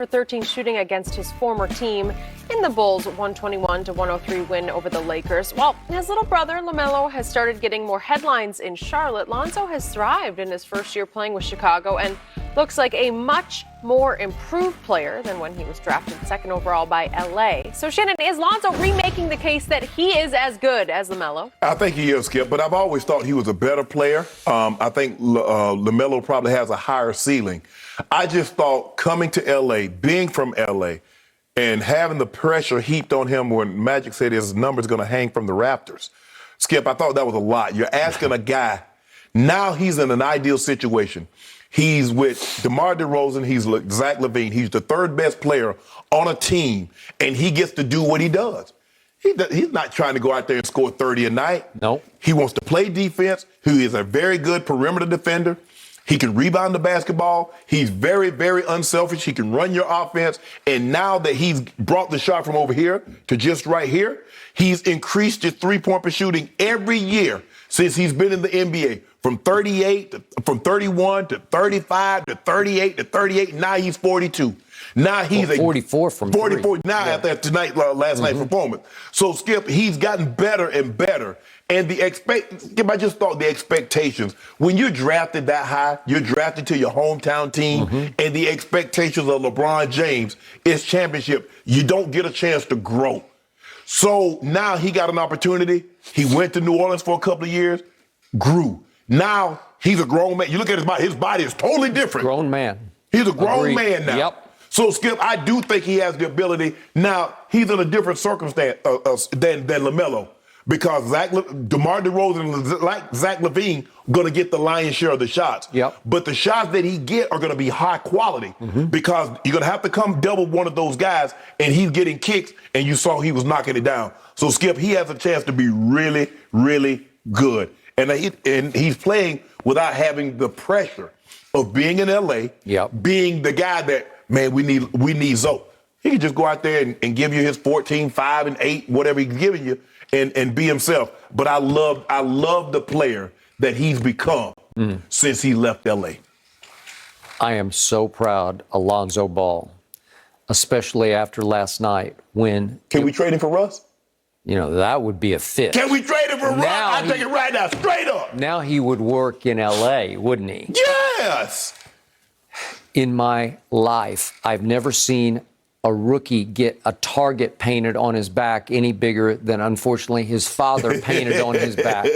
for 13 shooting against his former team in the Bulls' 121-103 win over the Lakers. While his little brother, LaMelo, has started getting more headlines in Charlotte, Lonzo has thrived in his first year playing with Chicago and looks like a much more improved player than when he was drafted second overall by LA. So, Shannon, is Lonzo remaking the case that he is as good as LaMelo? I think he is, Skip, but I've always thought he was a better player. I think LaMelo probably has a higher ceiling. I just thought coming to LA, being from LA, and having the pressure heaped on him when Magic said his number's going to hang from the rafters. Skip, I thought that was a lot. You're asking a guy, now he's in an ideal situation. He's with DeMar DeRozan, he's Zach LaVine. He's the third best player on a team, and he gets to do what he does. He's not trying to go out there and score 30 a night. No. He wants to play defense. He is a very good perimeter defender. He can rebound the basketball. He's very, very unselfish. He can run your offense. And now that he's brought the shot from over here to just right here, he's increased his three-point per shooting every year since he's been in the NBA. From 31 to 35 to 38 to 38. Now he's 42. Now he's 44 from 44 three. now after tonight, last night's performance. So Skip, he's gotten better and better. And Skip, I just thought the expectations, when you're drafted that high, you're drafted to your hometown team, and the expectations of LeBron James is championship. You don't get a chance to grow. So now he got an opportunity. He went to New Orleans for a couple of years, grew. Now he's a grown man. You look at his body is totally different. Grown man. He's a grown Agreed. man now. Yep. So, Skip, I do think he has the ability. Now, he's in a different circumstance than LaMelo because DeMar DeRozan and Zach LaVine are going to get the lion's share of the shots. Yep. But the shots that he get are going to be high quality because you're going to have to come double one of those guys, and he's getting kicks, and you saw he was knocking it down. So, Skip, he has a chance to be really, really good. And he's playing without having the pressure of being in L.A., being the guy that, man, we need Zoe. He can just go out there and give you his 14, 5, and 8, whatever he's giving you, and be himself. But I love the player that he's become since he left L.A. I am so proud of Lonzo Ball, especially after last night when... Can we trade him for Russ? You know, that would be a fit. Can we trade him for Russ? I'll take it right now, straight up. Now he would work in L.A., wouldn't he? Yes! In my life, I've never seen a rookie get a target painted on his back any bigger than, unfortunately, his father painted on his back.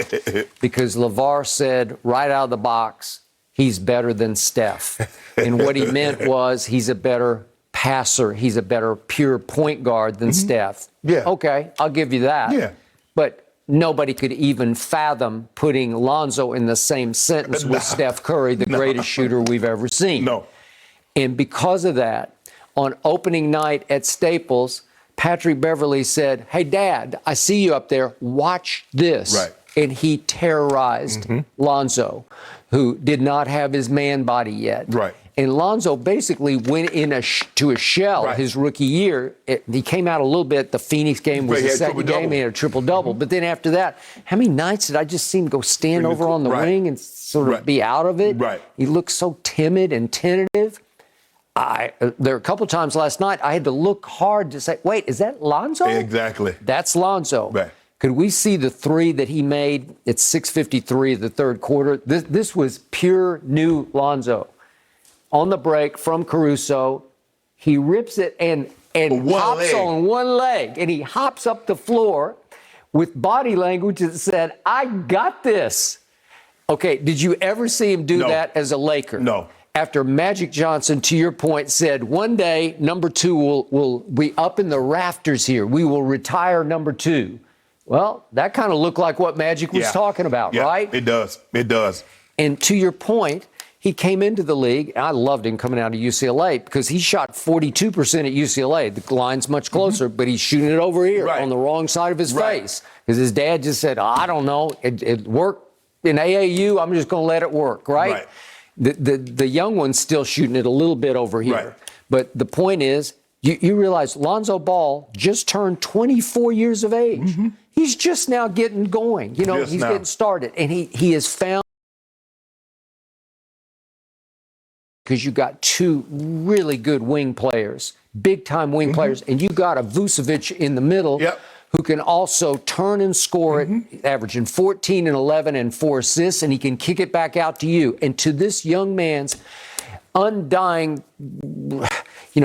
Because LeVar said right out of the box, he's better than Steph. And what he meant was he's a better passer. He's a better pure point guard than Steph. Yeah. Okay, I'll give you that. Yeah. But nobody could even fathom putting Lonzo in the same sentence with Steph Curry, the greatest shooter we've ever seen. No. And because of that, on opening night at Staples, Patrick Beverley said, "Hey, Dad, I see you up there. Watch this." Right. And he terrorized Lonzo, who did not have his man body yet. Right. And Lonzo basically went to a shell his rookie year. He came out a little bit. The Phoenix game was the second game. He had a triple-double. But then after that, how many nights did I just see him go stand over on the wing and sort of be out of it? Right. He looked so timid and tentative. There were a couple times last night I had to look hard to say, wait, is that Lonzo? Exactly. That's Lonzo. Right. Could we see the three that he made at 6:53 of the third quarter? This was pure new Lonzo. On the break from Caruso, he rips it and hops on one leg, and he hops up the floor with body language that said, "I got this." Okay, did you ever see him do that as a Laker? No. After Magic Johnson, to your point, said, one day, number 2 will be up in the rafters here. We will retire number 2. Well, that kind of looked like what Magic was talking about, right? It does. It does. And to your point, he came into the league, and I loved him coming out of UCLA because he shot 42% at UCLA. The line's much closer, but he's shooting it over here on the wrong side of his face because his dad just said, I don't know, it worked in AAU, I'm just going to let it work, right? The young one's still shooting it a little bit over here. But the point is, you realize Lonzo Ball just turned 24 years of age. He's just now getting going. You know, he's getting started. And he has found because you got two really good wing players, big-time wing players, and you got a Vucevic in the middle who can also turn and score it, averaging 14 and 11 and 4 assists, and he can kick it back out to you. And to this young man's undying,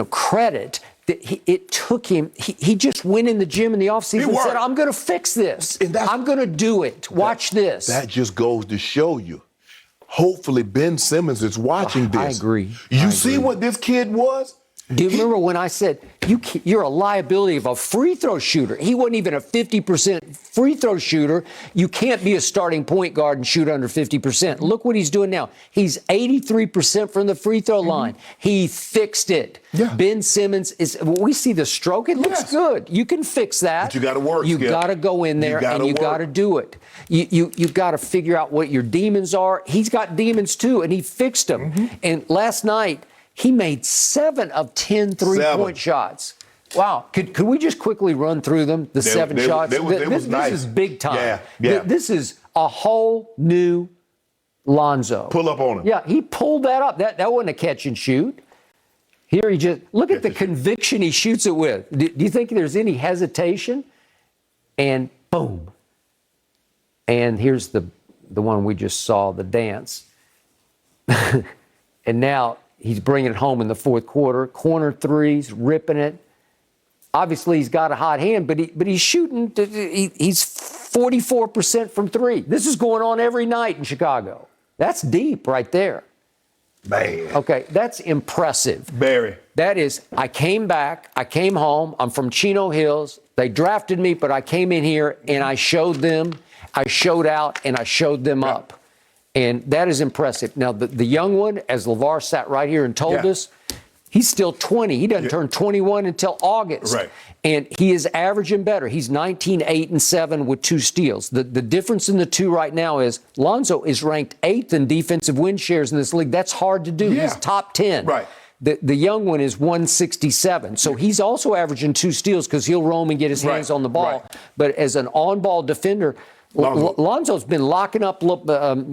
credit, that it took him, he just went in the gym in the offseason and said, I'm going to fix this. I'm going to do it. Watch this. That just goes to show you. Hopefully Ben Simmons is watching this. I agree. You see what this kid was? Do you remember when I said, you're a liability of a free throw shooter? He wasn't even a 50% free throw shooter. You can't be a starting point guard and shoot under 50%. Look what he's doing now. He's 83% from the free throw line. He fixed it. Yeah. Ben Simmons we see the stroke. It looks good. You can fix that. But you got to work. You got to go in there and you got to do it. You got to figure out what your demons are. He's got demons too, and he fixed them. And last night, he made 7 of 10 three-point shots. Wow. Could we just quickly run through them, the 7 shots? This is big time. Yeah. This is a whole new Lonzo. Pull up on him. Yeah, he pulled that up. That wasn't a catch and shoot. Here he just, look at the conviction he shoots it with. Do you think there's any hesitation? And boom. And here's the one we just saw, the dance. And now he's bringing it home in the fourth quarter. Corner threes, ripping it. Obviously, he's got a hot hand, but he's shooting. He's 44% from three. This is going on every night in Chicago. That's deep right there. Man. Okay, that's impressive. Barry. That is, I came back, I came home, I'm from Chino Hills. They drafted me, but I came in here and I showed them, I showed out, and I showed them up. And that is impressive. Now, the young one, as LeVar sat right here and told us, he's still 20. He doesn't turn 21 until August. Right. And he is averaging better. He's 19, 8, and 7 with 2 steals. The difference in the two right now is Lonzo is ranked 8th in defensive win shares in this league. That's hard to do. He's top 10. Right. The young one is 167. So he's also averaging 2 steals because he'll roam and get his hands on the ball. But as an on-ball defender, Lonzo's been locking up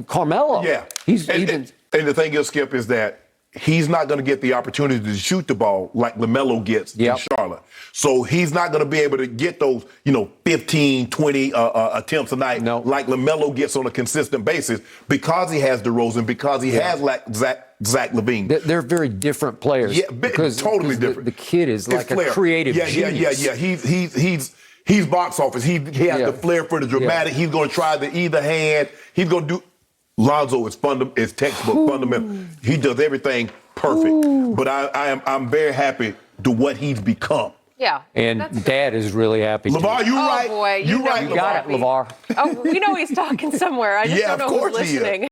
Carmelo. Yeah. And the thing is, Skip, is that he's not going to get the opportunity to shoot the ball like LaMelo gets in Charlotte. So he's not going to be able to get those, 15, 20 attempts a night like LaMelo gets on a consistent basis because he has DeRozan, because he has Zach LaVine. They're very different players. Yeah, because different. The kid is like a creative genius. Yeah. He's box office. He has the flair for the dramatic. He's going to try the either hand. He's going to do. Lonzo is textbook fundamental. He does everything perfect. But I'm very happy to what he's become. Yeah. And Dad is really happy. LeVar, you right. Boy, you right. You got it, LeVar. Oh, we know he's talking somewhere. I just don't know who's listening.